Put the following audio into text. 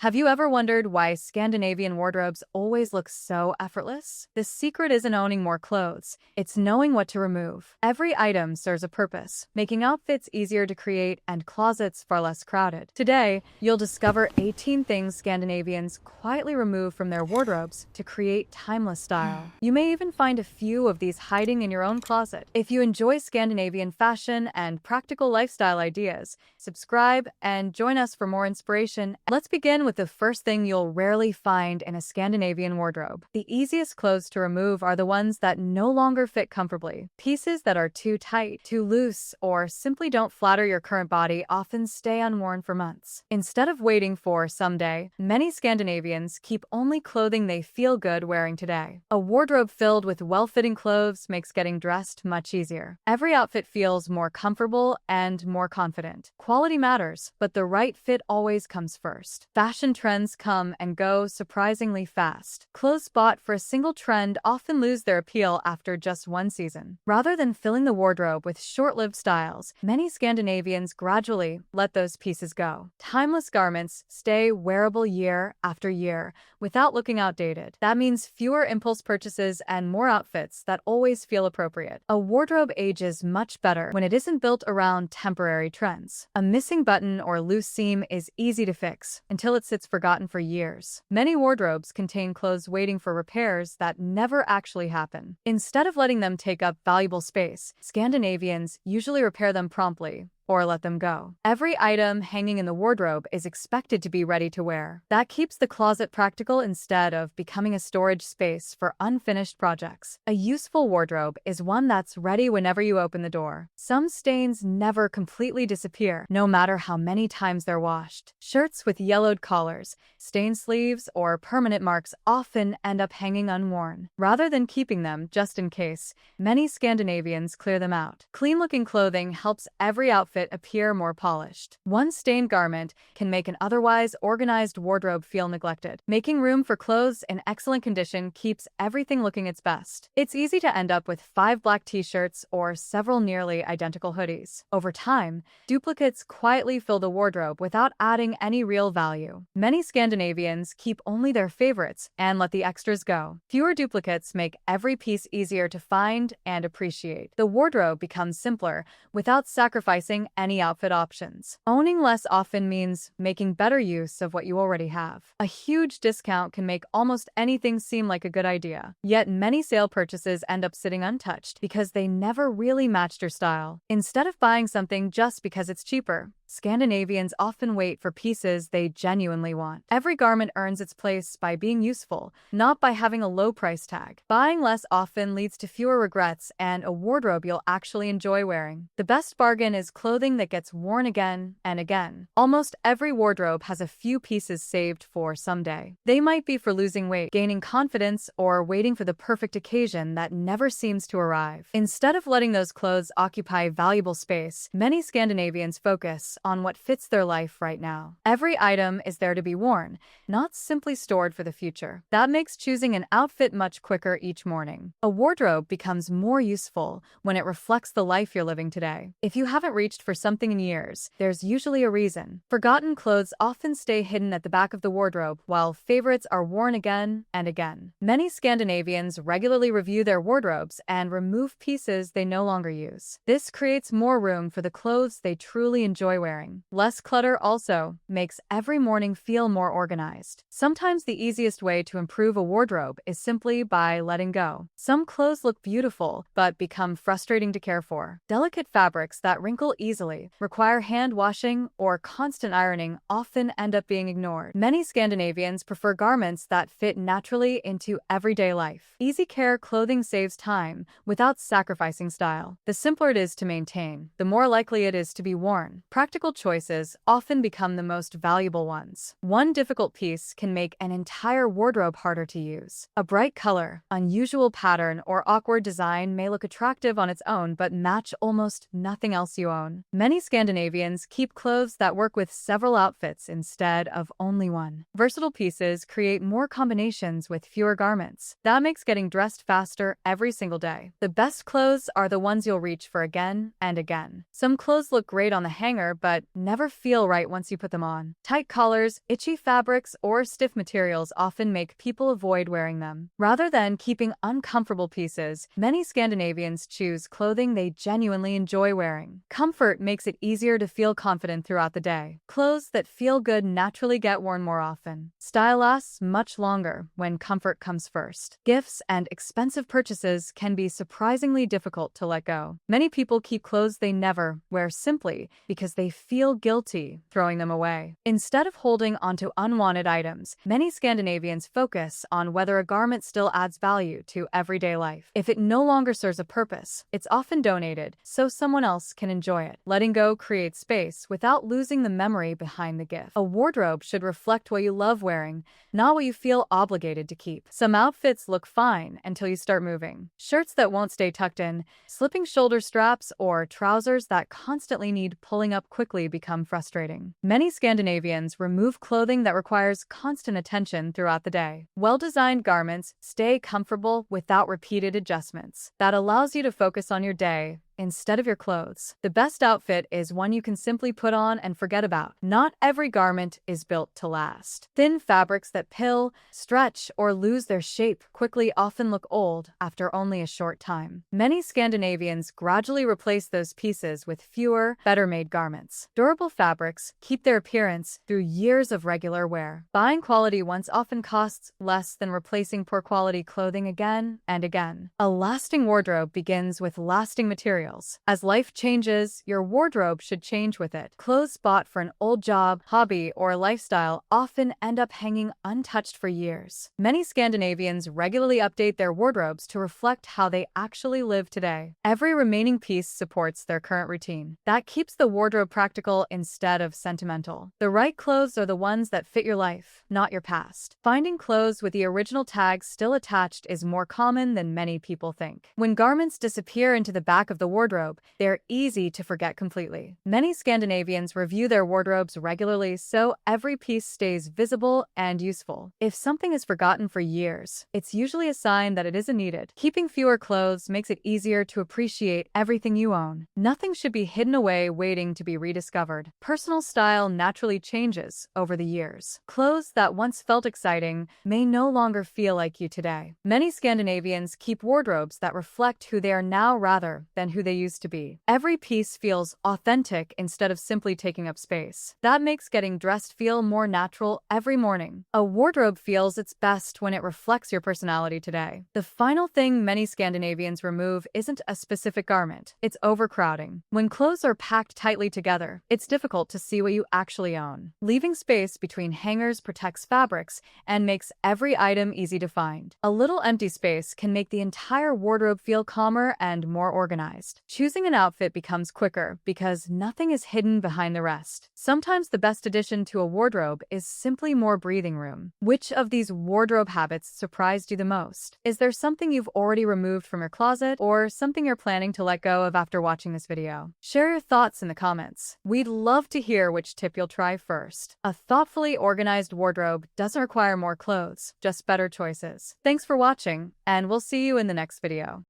Have you ever wondered why Scandinavian wardrobes always look so effortless? The secret isn't owning more clothes, it's knowing what to remove. Every item serves a purpose, making outfits easier to create and closets far less crowded. Today, you'll discover 18 things Scandinavians quietly remove from their wardrobes to create timeless style. You may even find a few of these hiding in your own closet. If you enjoy Scandinavian fashion and practical lifestyle ideas, subscribe and join us for more inspiration. Let's begin with the first thing you'll rarely find in a Scandinavian wardrobe. The easiest clothes to remove are the ones that no longer fit comfortably. Pieces that are too tight, too loose, or simply don't flatter your current body often stay unworn for months. Instead of waiting for someday, many Scandinavians keep only clothing they feel good wearing today. A wardrobe filled with well-fitting clothes makes getting dressed much easier. Every outfit feels more comfortable and more confident. Quality matters, but the right fit always comes first. Fashion trends come and go surprisingly fast. Clothes bought for a single trend often lose their appeal after just one season. Rather than filling the wardrobe with short-lived styles, many Scandinavians gradually let those pieces go. Timeless garments stay wearable year after year without looking outdated. That means fewer impulse purchases and more outfits that always feel appropriate. A wardrobe ages much better when it isn't built around temporary trends. A missing button or loose seam is easy to fix until it sits forgotten for years. Many wardrobes contain clothes waiting for repairs that never actually happen. Instead of letting them take up valuable space, Scandinavians usually repair them promptly or let them go. Every item hanging in the wardrobe is expected to be ready to wear. That keeps the closet practical instead of becoming a storage space for unfinished projects. A useful wardrobe is one that's ready whenever you open the door. Some stains never completely disappear, no matter how many times they're washed. Shirts with yellowed collars, stained sleeves, or permanent marks often end up hanging unworn. Rather than keeping them just in case, many Scandinavians clear them out. Clean-looking clothing helps every outfit appear more polished. One stained garment can make an otherwise organized wardrobe feel neglected. Making room for clothes in excellent condition keeps everything looking its best. It's easy to end up with 5 black t-shirts or several nearly identical hoodies. Over time, duplicates quietly fill the wardrobe without adding any real value. Many Scandinavians keep only their favorites and let the extras go. Fewer duplicates make every piece easier to find and appreciate. The wardrobe becomes simpler without sacrificing any outfit options. Owning less often means making better use of what you already have. A huge discount can make almost anything seem like a good idea. Yet many sale purchases end up sitting untouched because they never really matched your style. Instead of buying something just because it's cheaper, Scandinavians often wait for pieces they genuinely want. Every garment earns its place by being useful, not by having a low price tag. Buying less often leads to fewer regrets and a wardrobe you'll actually enjoy wearing. The best bargain is clothing that gets worn again and again. Almost every wardrobe has a few pieces saved for someday. They might be for losing weight, gaining confidence, or waiting for the perfect occasion that never seems to arrive. Instead of letting those clothes occupy valuable space, many Scandinavians focus on what fits their life right now. Every item is there to be worn, not simply stored for the future. That makes choosing an outfit much quicker each morning. A wardrobe becomes more useful when it reflects the life you're living today. If you haven't reached for something in years, there's usually a reason. Forgotten clothes often stay hidden at the back of the wardrobe, while favorites are worn again and again. Many Scandinavians regularly review their wardrobes and remove pieces they no longer use. This creates more room for the clothes they truly enjoy wearing. Less clutter also makes every morning feel more organized. Sometimes the easiest way to improve a wardrobe is simply by letting go. Some clothes look beautiful, but become frustrating to care for. Delicate fabrics that wrinkle easily, require hand washing, or constant ironing often end up being ignored. Many Scandinavians prefer garments that fit naturally into everyday life. Easy care clothing saves time without sacrificing style. The simpler it is to maintain, the more likely it is to be worn. Practical choices often become the most valuable ones. One difficult piece can make an entire wardrobe harder to use. A bright color, unusual pattern, or awkward design may look attractive on its own but match almost nothing else you own. Many Scandinavians keep clothes that work with several outfits instead of only one. Versatile pieces create more combinations with fewer garments. That makes getting dressed faster every single day. The best clothes are the ones you'll reach for again and again. Some clothes look great on the hanger, but but never feel right once you put them on. Tight collars, itchy fabrics, or stiff materials often make people avoid wearing them. Rather than keeping uncomfortable pieces, many Scandinavians choose clothing they genuinely enjoy wearing. Comfort makes it easier to feel confident throughout the day. Clothes that feel good naturally get worn more often. Style lasts much longer when comfort comes first. Gifts and expensive purchases can be surprisingly difficult to let go. Many people keep clothes they never wear simply because they feel guilty throwing them away. Instead of holding onto unwanted items, many Scandinavians focus on whether a garment still adds value to everyday life. If it no longer serves a purpose, it's often donated so someone else can enjoy it. Letting go creates space without losing the memory behind the gift. A wardrobe should reflect what you love wearing, not what you feel obligated to keep. Some outfits look fine until you start moving. Shirts that won't stay tucked in, slipping shoulder straps, or trousers that constantly need pulling up quickly become frustrating. Many Scandinavians remove clothing that requires constant attention throughout the day. Well-designed garments stay comfortable without repeated adjustments. That allows you to focus on your day instead of your clothes. The best outfit is one you can simply put on and forget about. Not every garment is built to last. Thin fabrics that pill, stretch, or lose their shape quickly often look old after only a short time. Many Scandinavians gradually replace those pieces with fewer, better-made garments. Durable fabrics keep their appearance through years of regular wear. Buying quality ones often costs less than replacing poor quality clothing again and again. A lasting wardrobe begins with lasting materials. As life changes, your wardrobe should change with it. Clothes bought for an old job, hobby, or lifestyle often end up hanging untouched for years. Many Scandinavians regularly update their wardrobes to reflect how they actually live today. Every remaining piece supports their current routine. That keeps the wardrobe practical instead of sentimental. The right clothes are the ones that fit your life, not your past. Finding clothes with the original tags still attached is more common than many people think. When garments disappear into the back of the wardrobe, they're easy to forget completely. Many Scandinavians review their wardrobes regularly so every piece stays visible and useful. If something is forgotten for years, it's usually a sign that it isn't needed. Keeping fewer clothes makes it easier to appreciate everything you own. Nothing should be hidden away waiting to be rediscovered. Personal style naturally changes over the years. Clothes that once felt exciting may no longer feel like you today. Many Scandinavians keep wardrobes that reflect who they are now rather than who they used to be. Every piece feels authentic instead of simply taking up space. That makes getting dressed feel more natural every morning. A wardrobe feels its best when it reflects your personality today. The final thing many Scandinavians remove isn't a specific garment, it's overcrowding. When clothes are packed tightly together, it's difficult to see what you actually own. Leaving space between hangers protects fabrics and makes every item easy to find. A little empty space can make the entire wardrobe feel calmer and more organized. Choosing an outfit becomes quicker because nothing is hidden behind the rest. Sometimes the best addition to a wardrobe is simply more breathing room. Which of these wardrobe habits surprised you the most? Is there something you've already removed from your closet or something you're planning to let go of after watching this video? Share your thoughts in the comments. We'd love to hear which tip you'll try first. A thoughtfully organized wardrobe doesn't require more clothes, just better choices. Thanks for watching, and we'll see you in the next video.